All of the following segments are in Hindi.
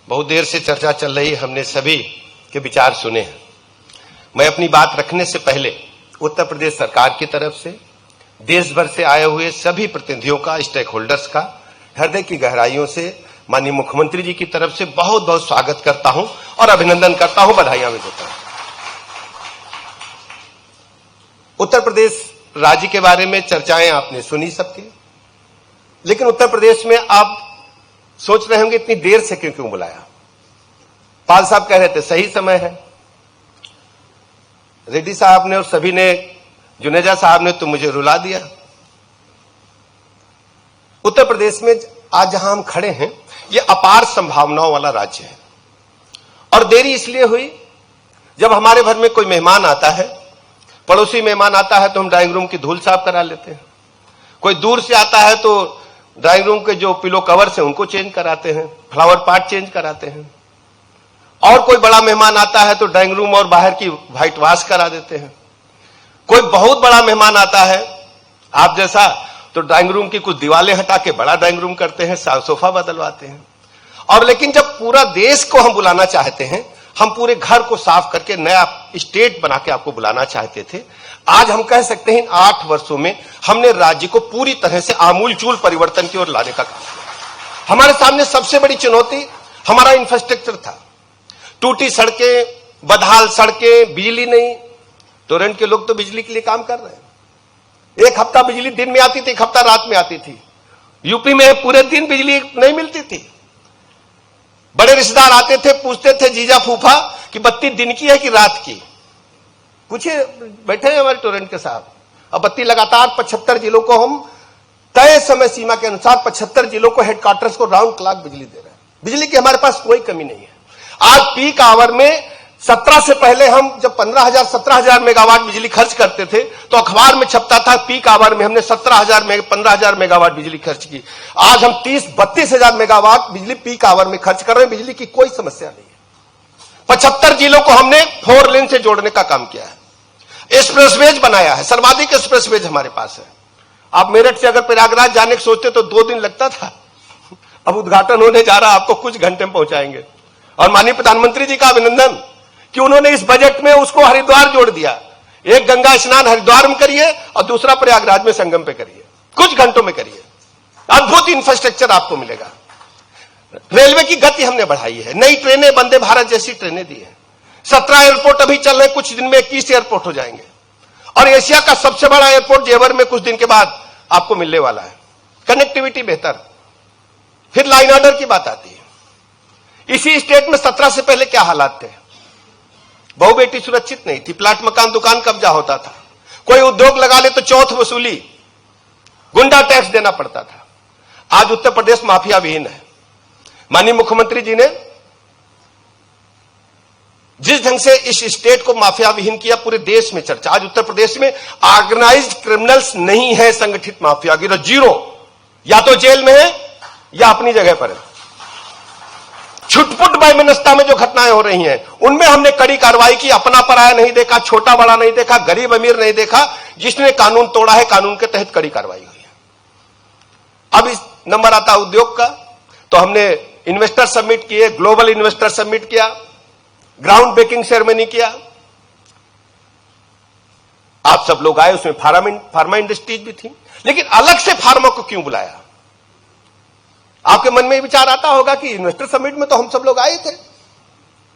बहुत देर से चर्चा चल रही है, हमने सभी के विचार सुने हैं। मैं अपनी बात रखने से पहले उत्तर प्रदेश सरकार की तरफ से देश भर से आए हुए सभी प्रतिनिधियों का, स्टेक होल्डर्स का हृदय की गहराइयों से माननीय मुख्यमंत्री जी की तरफ से बहुत बहुत स्वागत करता हूं और अभिनंदन करता हूं, बधाइयां भी देता हूं। उत्तर प्रदेश राज्य के बारे में चर्चाएं आपने सुनी सबकी, लेकिन उत्तर प्रदेश में आप सोच रहे होंगे इतनी देर से क्यों बुलाया। पाल साहब कह रहे थे सही समय है, रेड्डी साहब ने और सभी ने, जुनेजा साहब ने तो मुझे रुला दिया। उत्तर प्रदेश में आज जहां हम खड़े हैं ये अपार संभावनाओं वाला राज्य है, और देरी इसलिए हुई जब हमारे घर में कोई मेहमान आता है, पड़ोसी मेहमान आता है तो हम ड्राइंग रूम की धूल साफ करा लेते हैं। कोई दूर से आता है तो ड्राइंग रूम के जो पिलो कवर्स हैं उनको चेंज कराते हैं, फ्लावर पॉट चेंज कराते हैं। और कोई बड़ा मेहमान आता है तो ड्राइंग रूम और बाहर की व्हाइट वॉश करा देते हैं। कोई बहुत बड़ा मेहमान आता है आप जैसा, तो ड्राइंग रूम की कुछ दीवारें हटा के बड़ा ड्राइंग रूम करते हैं, सोफा बदलवाते हैं। और लेकिन जब पूरा देश को हम बुलाना चाहते हैं, हम पूरे घर को साफ करके नया स्टेट बना के आपको बुलाना चाहते थे। आज हम कह सकते हैं इन 8 वर्षों में हमने राज्य को पूरी तरह से आमूलचूल परिवर्तन की ओर लाने का काम किया। हमारे सामने सबसे बड़ी चुनौती हमारा इंफ्रास्ट्रक्चर था। टूटी सड़कें, बदहाल सड़कें, बिजली नहीं। टोरेंट के लोग तो बिजली के लिए काम कर रहे हैं। एक हफ्ता बिजली दिन में आती थी, एक हफ्ता रात में आती थी। यूपी में पूरे दिन बिजली नहीं मिलती थी। बड़े रिश्तेदार आते थे, पूछते थे जीजा फूफा कि बत्ती दिन की है कि रात की। पूछिए, बैठे हैं हमारे टोरेंट के साहब। अब बत्ती लगातार 75 जिलों को हम तय समय सीमा के अनुसार 75 जिलों को हेडक्वार्टर्स को राउंड क्लॉक बिजली दे रहे हैं। बिजली की हमारे पास कोई कमी नहीं है। आज पीक आवर में 17 से पहले हम जब 15,000-17,000 मेगावाट बिजली खर्च करते थे तो अखबार में छपता था पीक आवर में हमने 15,000 मेगावाट बिजली खर्च की। आज हम 30-32 हजार मेगावाट बिजली पीक आवर में खर्च कर रहे हैं। बिजली की कोई समस्या नहीं है। 75 जिलों को हमने 4 लेन से जोड़ने का काम किया है। एक्सप्रेसवेज बनाया है, सर्वाधिक एक्सप्रेसवेज हमारे पास है। आप मेरठ से अगर प्रयागराज जाने के सोचते तो 2 दिन लगता था, अब उद्घाटन होने जा रहा, आपको कुछ घंटे में पहुंचाएंगे। और माननीय प्रधानमंत्री जी का अभिनंदन कि उन्होंने इस बजट में उसको हरिद्वार जोड़ दिया। एक गंगा स्नान हरिद्वार में करिए और दूसरा प्रयागराज में संगम पे करिए, कुछ घंटों में करिए। अद्भुत इंफ्रास्ट्रक्चर आपको मिलेगा। रेलवे की गति हमने बढ़ाई है, नई ट्रेनें, वंदे भारत जैसी ट्रेनें दी है। 17 एयरपोर्ट अभी चल रहे, कुछ दिन में 21 एयरपोर्ट हो जाएंगे। और एशिया का सबसे बड़ा एयरपोर्ट जेवर में कुछ दिन के बाद आपको मिलने वाला है। कनेक्टिविटी बेहतर। फिर लाइन ऑर्डर की बात आती है। इसी स्टेट में 17 से पहले क्या हालात थे? बहु बेटी सुरक्षित नहीं थी, प्लाट मकान दुकान कब्जा होता था, कोई उद्योग लगा ले तो चौथ वसूली, गुंडा टैक्स देना पड़ता था। आज उत्तर प्रदेश माफिया विहीन है। माननीय मुख्यमंत्री जी ने जिस ढंग से इस स्टेट को माफिया विहीन किया, पूरे देश में चर्चा। आज उत्तर प्रदेश में ऑर्गेनाइज्ड क्रिमिनल्स नहीं है, संगठित माफिया गिरोह जीरो, या तो जेल में है या अपनी जगह पर है। छुटपुट वैमनस्यता में जो घटनाएं हो रही हैं उनमें हमने कड़ी कार्रवाई की। अपना पराया नहीं देखा, छोटा बड़ा नहीं देखा, गरीब अमीर नहीं देखा। जिसने कानून तोड़ा है कानून के तहत कड़ी कार्रवाई हुई है। अब इस नंबर आता उद्योग का, तो हमने इन्वेस्टर समिट किए, ग्लोबल इन्वेस्टर समिट किया, ग्राउंड ब्रेकिंग सेरेमनी किया। आप सब लोग आए, उसमें फार्मा इंडस्ट्रीज भी थी। लेकिन अलग से फार्मा को क्यों बुलाया? आपके मन में विचार आता होगा कि इन्वेस्टर समिट में तो हम सब लोग आए थे,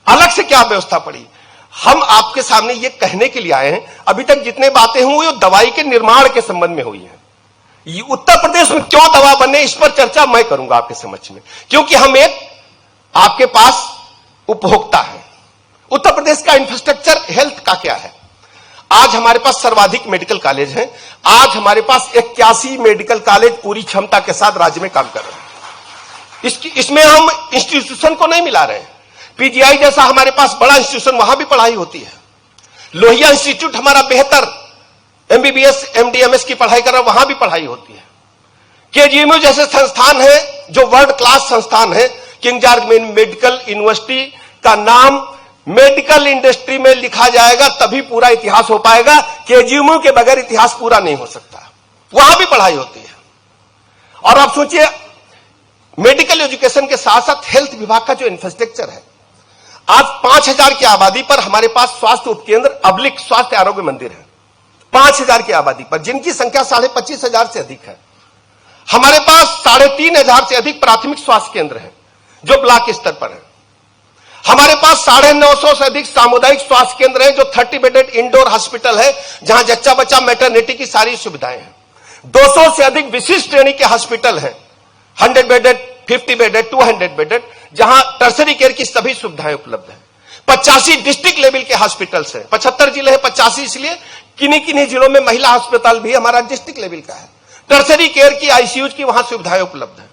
अलग से क्या व्यवस्था पड़ी? हम आपके सामने ये कहने के लिए आए हैं, अभी तक जितने बातें हुई वो दवाई के निर्माण के संबंध में हुई है। उत्तर प्रदेश में क्यों दवा बने, इस पर चर्चा मैं करूंगा आपके समक्ष में, क्योंकि हम एक आपके पास उपभोक्ता है। उत्तर प्रदेश का इंफ्रास्ट्रक्चर हेल्थ का क्या है? आज हमारे पास सर्वाधिक मेडिकल कॉलेज हैं। आज हमारे पास 81 मेडिकल कॉलेज पूरी क्षमता के साथ राज्य में काम कर रहे हैं। इसमें हम इंस्टीट्यूशन को नहीं मिला रहे हैं। पीजीआई जैसा हमारे पास बड़ा इंस्टीट्यूशन, वहां भी पढ़ाई होती है। लोहिया इंस्टीट्यूट हमारा बेहतर एमबीबीएस एमडीएमएस की पढ़ाई कर रहा है, वहां भी पढ़ाई होती है। केजीएमयू जैसे संस्थान है जो वर्ल्ड क्लास संस्थान है। किंग जॉर्ज मेडिकल यूनिवर्सिटी का नाम मेडिकल इंडस्ट्री में लिखा जाएगा तभी पूरा इतिहास हो पाएगा। केजीएमयू के बगैर इतिहास पूरा नहीं हो सकता। वहां भी पढ़ाई होती है। और आप सोचिए, मेडिकल एजुकेशन के साथ साथ हेल्थ विभाग का जो इंफ्रास्ट्रक्चर है, आज 5000 की आबादी पर हमारे पास स्वास्थ्य उपकेंद्र अब्लिक स्वास्थ्य आरोग्य मंदिर है। 5000 की आबादी पर, जिनकी संख्या 25,500 से अधिक है। हमारे पास 3,500 से अधिक प्राथमिक स्वास्थ्य केंद्र हैं जो ब्लॉक स्तर पर है। हमारे पास 950 से अधिक सामुदायिक स्वास्थ्य केंद्र हैं जो 30 बेडेड इंडोर हॉस्पिटल है, जहां जच्चा बच्चा मैटरनिटी की सारी सुविधाएं हैं। 200 से अधिक विशिष्ट श्रेणी के हॉस्पिटल हैं, 100 बेडेड, 50 बेडेड, 200 बेडेड, जहां टर्सरी केयर की सभी सुविधाएं उपलब्ध हैं। 85 डिस्ट्रिक्ट लेवल के हॉस्पिटल्स हैं। 75 जिले हैं, 85 इसलिए किन्हीं किन्हीं जिलों में महिला अस्पताल भी हमारा डिस्ट्रिक्ट लेवल का है। टर्सरी केयर की, आईसीयू की वहां सुविधाएं उपलब्ध हैं।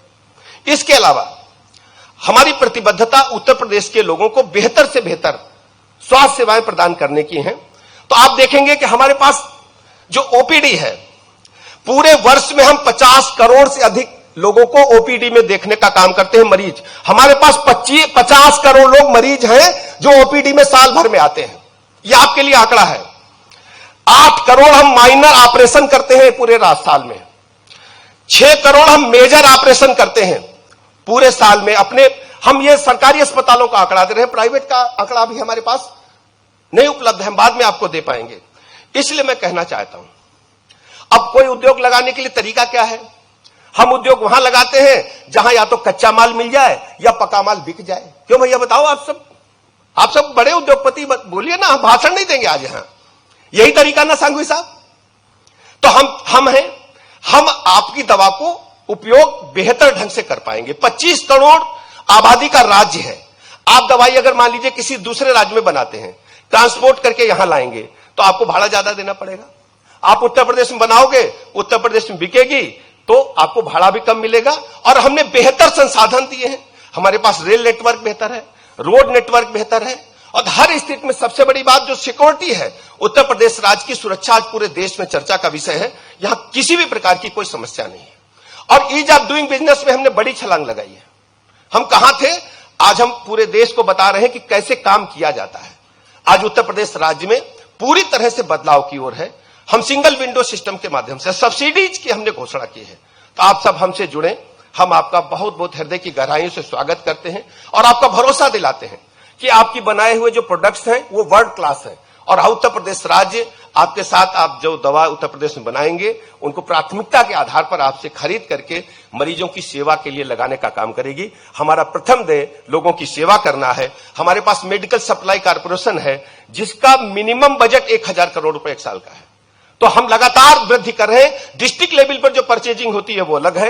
इसके अलावा हमारी प्रतिबद्धता उत्तर प्रदेश के लोगों को बेहतर से बेहतर स्वास्थ्य सेवाएं प्रदान करने की हैं। तो आप देखेंगे कि हमारे पास जो ओपीडी है, पूरे वर्ष में हम 50 करोड़ से अधिक लोगों को ओपीडी में देखने का काम करते हैं। मरीज हमारे पास 50 करोड़ लोग मरीज हैं जो ओपीडी में साल भर में आते हैं। यह आपके लिए आंकड़ा है। 8 करोड़ हम माइनर ऑपरेशन करते हैं पूरे साल में। 6 करोड़ हम मेजर ऑपरेशन करते हैं पूरे साल में। अपने हम ये सरकारी अस्पतालों का आंकड़ा दे रहे हैं, प्राइवेट का आंकड़ा भी हमारे पास नहीं उपलब्ध है, हम बाद में आपको दे पाएंगे। इसलिए मैं कहना चाहता हूं, अब कोई उद्योग लगाने के लिए तरीका क्या है? हम उद्योग वहां लगाते हैं जहां या तो कच्चा माल मिल जाए या पका माल बिक जाए। क्यों भैया बताओ? आप सब बड़े उद्योगपति, बोलिए ना, हम भाषण नहीं देंगे आज यहां। यही तरीका ना सांघवी साहब? तो हम हैं, हम आपकी दवा को उपयोग बेहतर ढंग से कर पाएंगे। 25 करोड़ आबादी का राज्य है। आप दवाई अगर मान लीजिए किसी दूसरे राज्य में बनाते हैं, ट्रांसपोर्ट करके यहां लाएंगे तो आपको भाड़ा ज्यादा देना पड़ेगा। आप उत्तर प्रदेश में बनाओगे, उत्तर प्रदेश में बिकेगी तो आपको भाड़ा भी कम मिलेगा। और हमने बेहतर संसाधन दिए हैं। हमारे पास रेल नेटवर्क बेहतर है, रोड नेटवर्क बेहतर है, और हर स्थिति में सबसे बड़ी बात जो सिक्योरिटी है, उत्तर प्रदेश राज्य की सुरक्षा आज पूरे देश में चर्चा का विषय है। यहां किसी भी प्रकार की कोई समस्या नहीं है। और ईज ऑफ डूइंग बिजनेस में हमने बड़ी छलांग लगाई है। हम कहां थे, आज हम पूरे देश को बता रहे हैं कि कैसे काम किया जाता है। आज उत्तर प्रदेश राज्य में पूरी तरह से बदलाव की ओर है। हम सिंगल विंडो सिस्टम के माध्यम से सब्सिडीज की हमने घोषणा की है। तो आप सब हमसे जुड़े, हम आपका बहुत बहुत हृदय की गहराइयों से स्वागत करते हैं और आपका भरोसा दिलाते हैं कि आपकी बनाए हुए जो प्रोडक्ट्स हैं वो वर्ल्ड क्लास हैं। और उत्तर प्रदेश राज्य आपके साथ, आप जो दवा उत्तर प्रदेश में बनाएंगे उनको प्राथमिकता के आधार पर आपसे खरीद करके मरीजों की सेवा के लिए लगाने का काम करेगी। हमारा प्रथम ध्येय लोगों की सेवा करना है। हमारे पास मेडिकल सप्लाई कॉर्पोरेशन है जिसका मिनिमम बजट 1000 करोड़ रुपए एक साल का है। तो हम लगातार वृद्धि कर रहे हैं। डिस्ट्रिक्ट लेवल पर जो परचेजिंग होती है वो अलग है।